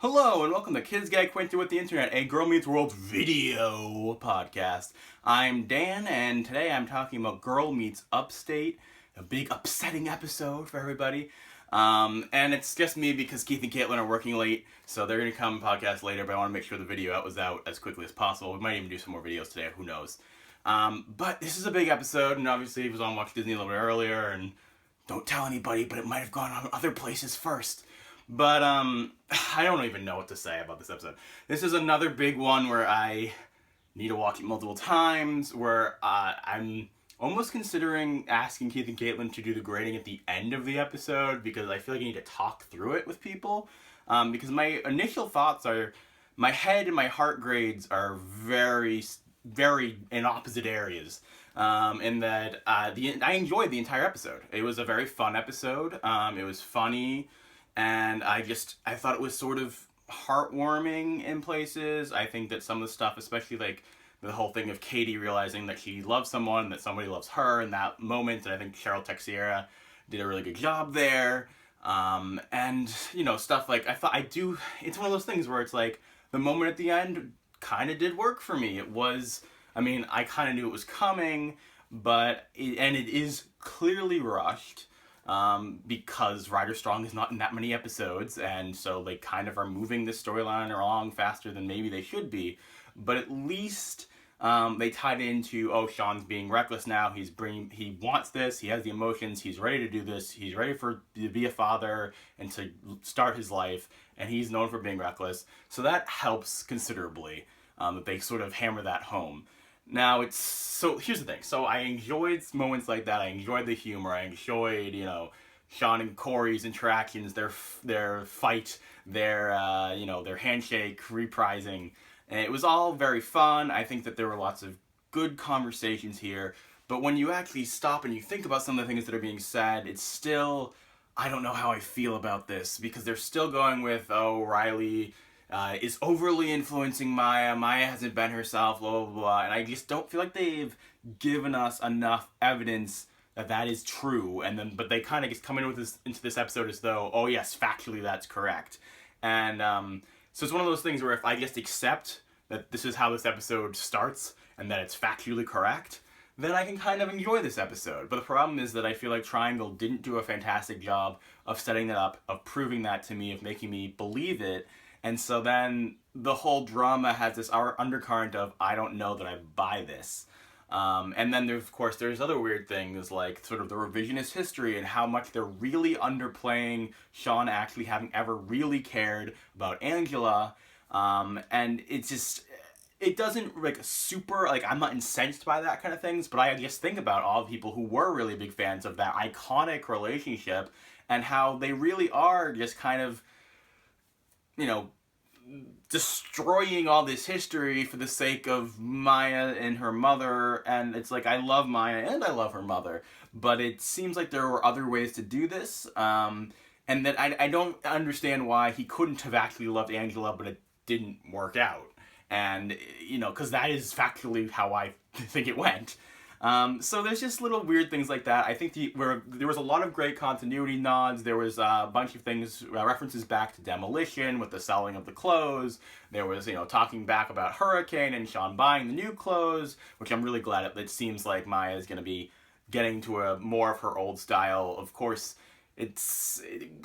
Hello and welcome to Kids Get Acquainted with the Internet, a Girl Meets World video podcast. I'm Dan, and today I'm talking about Girl Meets Upstate, a big upsetting episode for everybody. And it's just me because Keith and Caitlin are working late, so they're going to come podcast later, but I want to make sure the video was out as quickly as possible. We might even do some more videos today, who knows. But this is a big episode, and obviously it was on Watch Disney a little bit earlier, and don't tell anybody, but it might have gone on other places first. But, I don't even know what to say about this episode. This is another big one where I need to watch it multiple times, where I'm almost considering asking Keith and Caitlin to do the grading at the end of the episode, because I feel like I need to talk through it with people. Because my initial thoughts are, my head and my heart grades are very, very in opposite areas. In that I enjoyed the entire episode. It was a very fun episode. It was funny. And I thought it was sort of heartwarming in places. I think that some of the stuff, especially like the whole thing of Katie realizing that she loves someone, that somebody loves her in that moment, and I think Cheryl Texiera did a really good job there. And, you know, stuff like, it's one of those things where it's like, the moment at the end kind of did work for me. I kind of knew it was coming, and it is clearly rushed. Because Ryder Strong is not in that many episodes, and so they kind of are moving this storyline along faster than maybe they should be. But at least they tied into, Sean's being reckless now. He wants this. He has the emotions. He's ready to do this. He's ready to be a father and to start his life. And he's known for being reckless, so that helps considerably. That they sort of hammer that home. Now, here's the thing. So I enjoyed moments like that. I enjoyed the humor. I enjoyed, Sean and Corey's interactions, their fight, their handshake, reprising. And it was all very fun. I think that there were lots of good conversations here. But when you actually stop and you think about some of the things that are being said, it's still, I don't know how I feel about this. Because they're still going with, Riley is overly influencing Maya. Maya hasn't been herself, blah, blah, blah. And I just don't feel like they've given us enough evidence that is true. But they kind of just come into this episode as though, oh yes, factually that's correct. And so it's one of those things where if I just accept that this is how this episode starts and that it's factually correct, then I can kind of enjoy this episode. But the problem is that I feel like Triangle didn't do a fantastic job of setting that up, of proving that to me, of making me believe it. And so then the whole drama has this undercurrent of, I don't know that I buy this. And then there's other weird things like sort of the revisionist history and how much they're really underplaying Sean actually having ever really cared about Angela. And it doesn't I'm not incensed by that kind of things, but I just think about all the people who were really big fans of that iconic relationship and how they really are just kind of, destroying all this history for the sake of Maya and her mother. And it's like, I love Maya and I love her mother, but it seems like there were other ways to do this. And that I don't understand why he couldn't have actually loved Angela, but it didn't work out. And, because that is factually how I think it went. So there's just little weird things like that. I think there was a lot of great continuity nods. There was a bunch of things, references back to Demolition with the selling of the clothes. There was, talking back about Hurricane and Sean buying the new clothes, which I'm really glad it seems like Maya is going to be getting to a more of her old style. Of course,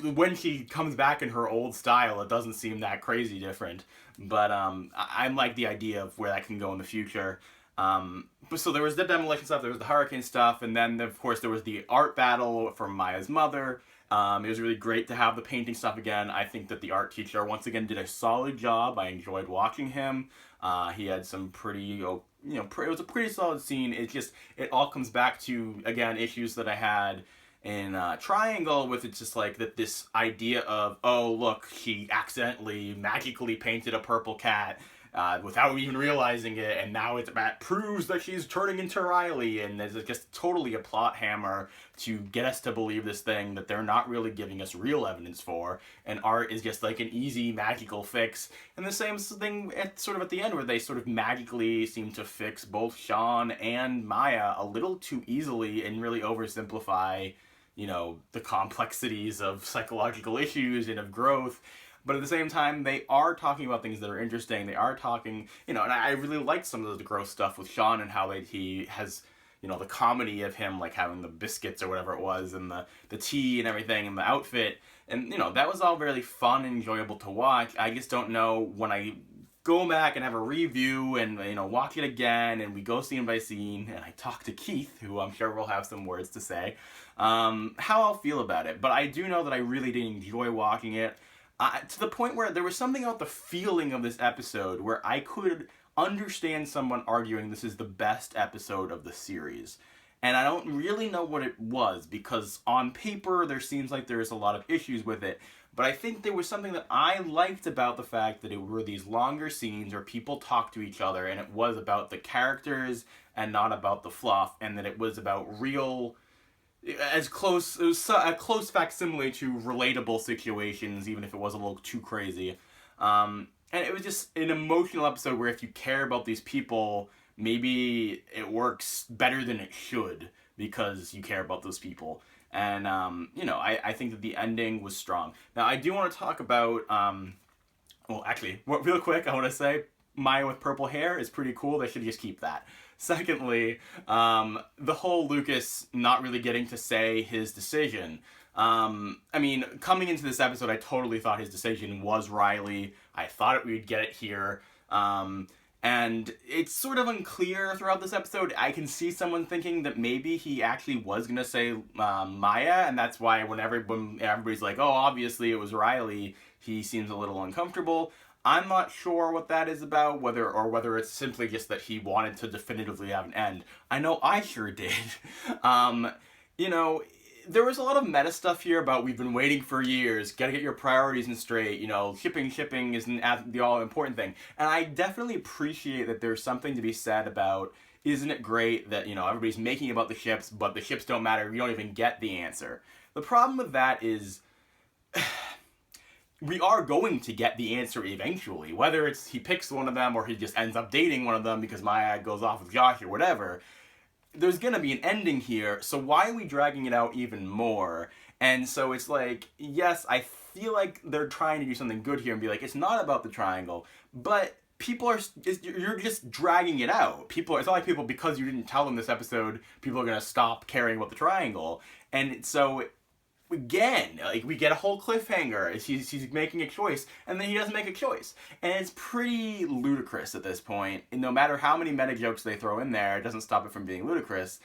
when she comes back in her old style, it doesn't seem that crazy different. But I like the idea of where that can go in the future. So there was the Demolition stuff, there was the Hurricane stuff, and then of course there was the art battle from Maya's mother. It was really great to have the painting stuff again. I think that the art teacher once again did a solid job. I enjoyed watching him. He had some it was a pretty solid scene. It all comes back to, again, issues that I had in Triangle, with it's just like that this idea of, oh look, she accidentally magically painted a purple cat without even realizing it, and now that proves that she's turning into Riley, and there's just totally a plot hammer to get us to believe this thing that they're not really giving us real evidence for, and art is just like an easy magical fix. And the same thing at the end, where they sort of magically seem to fix both Sean and Maya a little too easily and really oversimplify, the complexities of psychological issues and of growth. but at the same time, they are talking about things that are interesting. They are talking, and I really liked some of the gross stuff with Sean and how he has, the comedy of him, like, having the biscuits or whatever it was, and the tea and everything, and the outfit. And, that was all really fun and enjoyable to watch. I just don't know, when I go back and have a review and, watch it again, and we go scene by scene, and I talk to Keith, who I'm sure will have some words to say, how I'll feel about it. But I do know that I really did enjoy watching it, to the point where there was something about the feeling of this episode where I could understand someone arguing this is the best episode of the series. And I don't really know what it was, because on paper there seems like there's a lot of issues with it. But I think there was something that I liked about the fact that it were these longer scenes where people talked to each other, and it was about the characters and not about the fluff, and that it was about real, it was a close facsimile to relatable situations, even if it was a little too crazy. And it was just an emotional episode where if you care about these people, maybe it works better than it should because you care about those people. And, I think that the ending was strong. Now, I do want to talk about, real quick, I want to say Maya with purple hair is pretty cool. They should just keep that. Secondly, the whole Lucas not really getting to say his decision. Coming into this episode, I totally thought his decision was Riley. I thought we'd get it here. And it's sort of unclear throughout this episode. I can see someone thinking that maybe he actually was going to say Maya, and that's why when everybody's like, oh, obviously it was Riley, he seems a little uncomfortable. I'm not sure what that is about, whether it's simply just that he wanted to definitively have an end. I know I sure did. There was a lot of meta stuff here about we've been waiting for years, gotta get your priorities in straight, shipping isn't the all-important thing. And I definitely appreciate that there's something to be said about, isn't it great that, everybody's making about the ships, but the ships don't matter, you don't even get the answer. The problem with that is, we are going to get the answer eventually, whether it's he picks one of them or he just ends up dating one of them because Maya goes off with Josh or whatever. There's gonna be an ending here, so why are we dragging it out even more? And so it's like, yes, I feel like they're trying to do something good here and be like, it's not about the triangle, but you're just dragging it out. It's not like people, because you didn't tell them this episode, people are gonna stop caring about the triangle. And so, again, we get a whole cliffhanger. He's making a choice, and then he doesn't make a choice. And it's pretty ludicrous at this point. And no matter how many meta jokes they throw in there, it doesn't stop it from being ludicrous.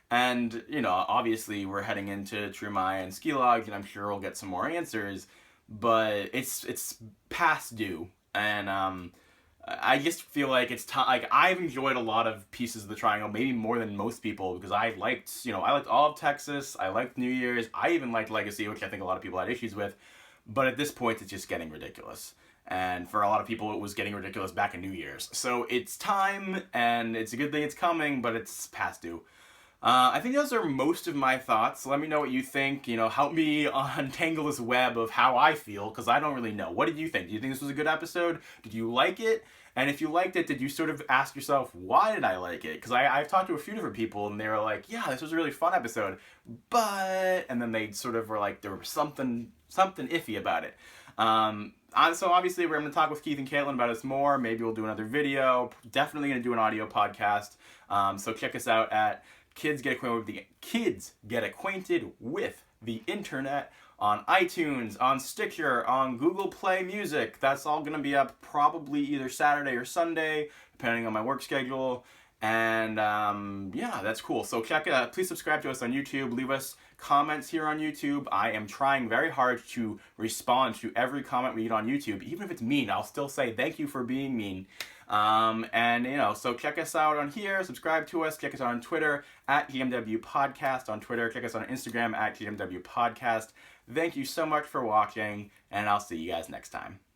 And, obviously we're heading into True Maya and Skilog, and I'm sure we'll get some more answers. But it's past due. And, I just feel like it's time. Like, I've enjoyed a lot of pieces of the triangle, maybe more than most people, because I liked all of Texas, I liked New Year's, I even liked Legacy, which I think a lot of people had issues with, but at this point it's just getting ridiculous. And for a lot of people it was getting ridiculous back in New Year's. So it's time, and it's a good thing it's coming, but it's past due. I think those are most of my thoughts. Let me know what you think. Help me untangle this web of how I feel, because I don't really know. What did you think? Do you think this was a good episode? Did you like it? And if you liked it, did you sort of ask yourself, why did I like it? Because I've talked to a few different people, and they were like, yeah, this was a really fun episode, but... And then they sort of were like, there was something iffy about it. So obviously we're going to talk with Keith and Caitlin about this more. Maybe we'll do another video. Definitely going to do an audio podcast. So check us out at Kids Get Acquainted with the Internet on iTunes, on Stitcher, on Google Play Music. That's all going to be up probably either Saturday or Sunday, depending on my work schedule. And yeah, that's cool. So please subscribe to us on YouTube. Leave us comments here on YouTube. I am trying very hard to respond to every comment we get on YouTube. Even if it's mean, I'll still say thank you for being mean. So check us out on here, subscribe to us, check us out on Twitter at GMW Podcast on Twitter, check us out on Instagram at GMW Podcast. Thank you so much for watching, and I'll see you guys next time.